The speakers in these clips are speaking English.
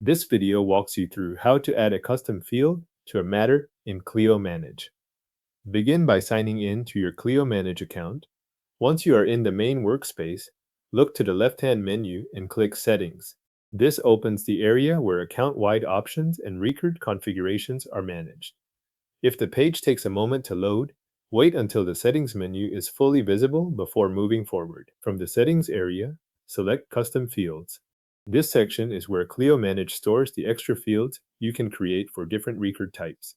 This video walks you through how to add a custom field to a matter in Clio Manage. Begin by signing in to your Clio Manage account. Once you are in the main workspace, look to the left-hand menu and click Settings. This opens the area where account-wide options and record configurations are managed. If the page takes a moment to load, wait until the Settings menu is fully visible before moving forward. From the Settings area, select Custom Fields. This section is where Clio Manage stores the extra fields you can create for different record types.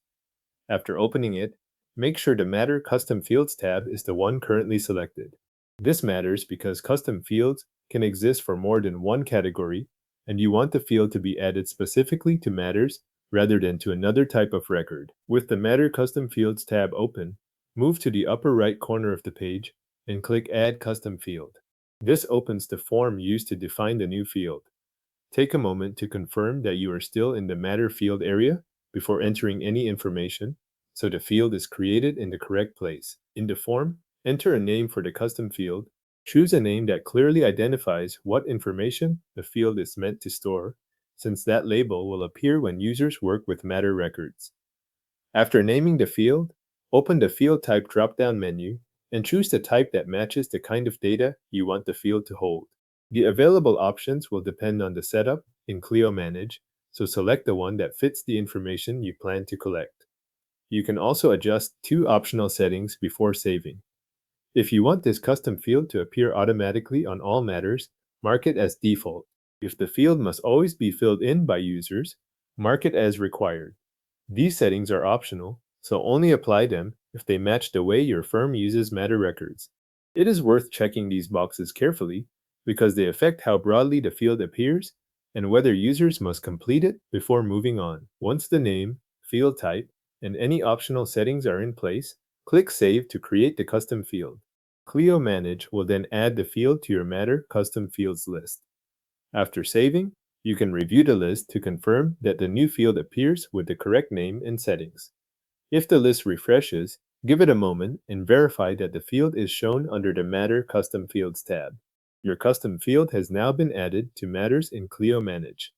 After opening it, make sure the Matter Custom Fields tab is the one currently selected. This matters because custom fields can exist for more than one category, and you want the field to be added specifically to matters rather than to another type of record. With the Matter Custom Fields tab open, move to the upper right corner of the page and click Add Custom Field. This opens the form used to define the new field. Take a moment to confirm that you are still in the Matter field area before entering any information, so the field is created in the correct place. In the form, enter a name for the custom field. Choose a name that clearly identifies what information the field is meant to store, since that label will appear when users work with Matter records. After naming the field, open the Field Type drop-down menu and choose the type that matches the kind of data you want the field to hold. The available options will depend on the setup in Clio Manage, so select the one that fits the information you plan to collect. You can also adjust two optional settings before saving. If you want this custom field to appear automatically on all matters, mark it as default. If the field must always be filled in by users, mark it as required. These settings are optional, so only apply them if they match the way your firm uses Matter records. It is worth checking these boxes carefully because they affect how broadly the field appears and whether users must complete it before moving on. Once the name, field type, and any optional settings are in place, click Save to create the custom field. Clio Manage will then add the field to your Matter custom fields list. After saving, you can review the list to confirm that the new field appears with the correct name and settings. If the list refreshes, give it a moment and verify that the field is shown under the Matter Custom Fields tab. Your custom field has now been added to Matters in Clio Manage.